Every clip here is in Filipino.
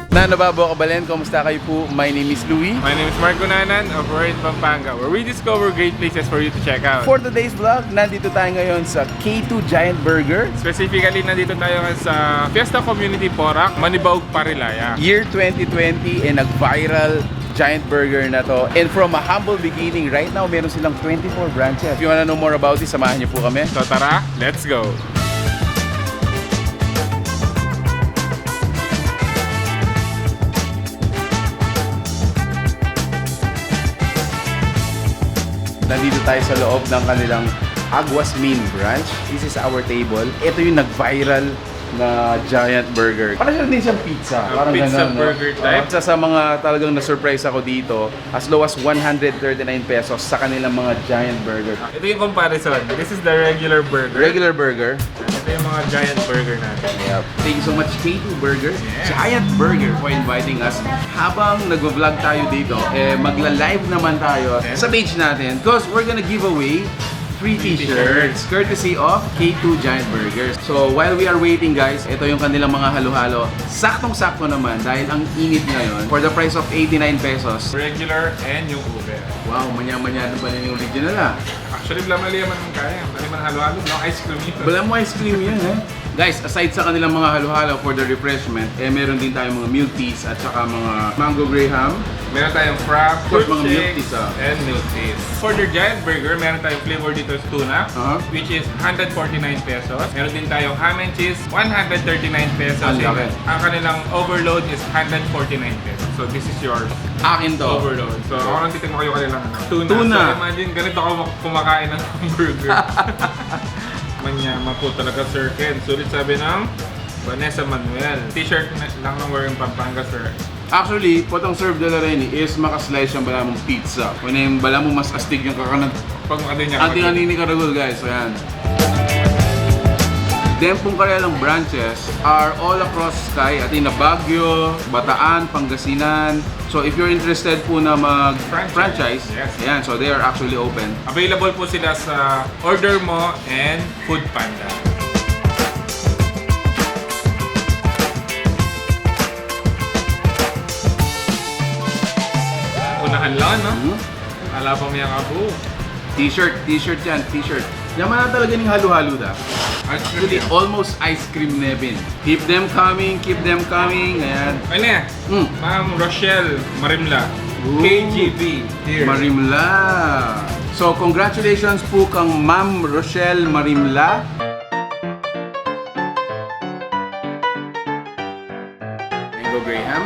Nanababaw Kabalen, kumusta kayo po? My name is Louie. My name is Marco Nanan of We're in Pampanga, where we discover great places for you to check out. For today's vlog, nandito tayo ngayon sa K2 Giant Burger. Specifically, nandito tayo sa Fiesta Community Porac, Banibaug, Paralaya. Year 2020 and nag-viral giant burger na to. And from a humble beginning, right now, meron silang 24 branches. If you wanna know more about it, samahan niyo po kami. So tara, let's go! Nandito tayo sa loob ng kanilang Aguas main branch. This is our table. Ito yung nag-viral na giant burger. Parang siya din siyang pizza. Parang pizza ganun, burger type. Isa sa mga talagang na-surprise ako dito, as low as 139 pesos sa kanilang mga giant burger. Ito yung comparison. This is the regular burger. Regular burger. Ito yung mga giant burger natin. Yep. Thank you so much K2 Burger, Giant Burger for inviting us. Habang nag-vlog tayo dito, magla-live naman tayo sa page natin because we're gonna give away free t-shirts courtesy of K2 Giant Burgers. So while we are waiting guys, ito yung kanilang mga halo-halo. Saktong-sakto naman dahil ang init ngayon. For the price of 89 pesos. Regular and yung ube. Wow, manya-manya pa rin yung original ah. Actually, blamali naman ng kaya. Bali man halo-halo, no ice cream ito. Wala mo ice cream yan eh. Guys, aside sa kanilang mga halo-halo for the refreshment, meron din tayong mga milk teas at saka mga mango graham. Meron tayong frap, Of course, fruit mga milk shakes, teas and milk teas. For the giant burger, meron tayong flavor dito sa tuna, which is 149 pesos. Meron din tayong ham and cheese, 139 pesos. Ang laki. Ang kanilang overload is 149 pesos. So this is yours. Akin to. Overload. So ako nang titignan kayo kanilang tuna. Tuna. So imagine, ganito ako kumakain ng burger. Manyama po talaga, Sir Ken. Sulit sabi ng Vanessa Manuel. T-shirt lang ng We're in Pampanga, sir. Actually, potong serve dala rin is makaslice yung bala mong pizza. Kung yung bala mo mas astig yung kakanat. Pag ano niya. Anting-anini karagol guys. So yan. Dempong kanilang branches are all across Sky. At na Baguio, Bataan, Pangasinan. So if you're interested po na mag-franchise, yes. Ayan, so they are actually open. Available po sila sa Order Mo and Food Panda. Unahan lang, no? Ala pa may kabu. T-shirt yan, t-shirt. Yaman na talaga ng halo-halo da. Actually, almost ice cream Nevin. Keep them coming, keep them coming. Ayan. Ano yan? Ma'am Rochelle Marimla. Ooh. KGB. Here. Marimla. So, congratulations po kang Ma'am Rochelle Marimla. Mango Graham.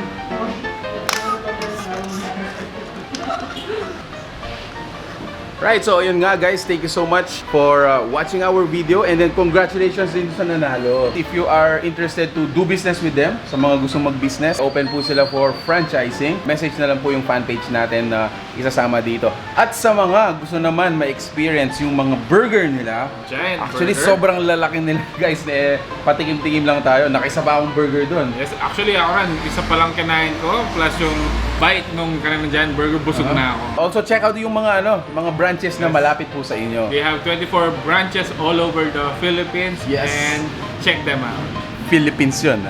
Right, so ayun nga guys, thank you so much for watching our video and then congratulations din sa nanalo. If you are interested to do business with them, sa mga gustong mag-business, open po sila for franchising. Message na lang po yung fan page natin na isasama dito. At sa mga gusto naman ma-experience yung mga burger nila, Giant actually burger. sobrang lalaki nila guys, patikim-tikim lang tayo. Nakaisa pa akong burger doon. Yes, actually ako rin, isa pa lang kinain ko, plus yung bite nung kanilang giant burger, busog na ako. Also check out yung mga mga branches na malapit po sa inyo. They have 24 branches all over the Philippines, Yes. and check them out. Philippines yun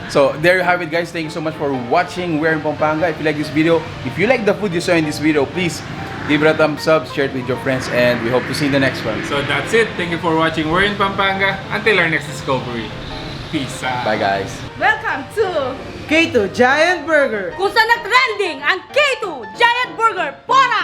So there you have it guys, thank you so much for watching We're in Pampanga. If you like this video, if you like the food you saw in this video, please give it a thumbs up, share it with your friends, and we hope to see you in the next one. So that's it. Thank you for watching We're in Pampanga. Until our next discovery. Peace out. Bye guys. Welcome to K2 Giant Burger. kung saan nag-trending ang K2 Giant Burger Porac!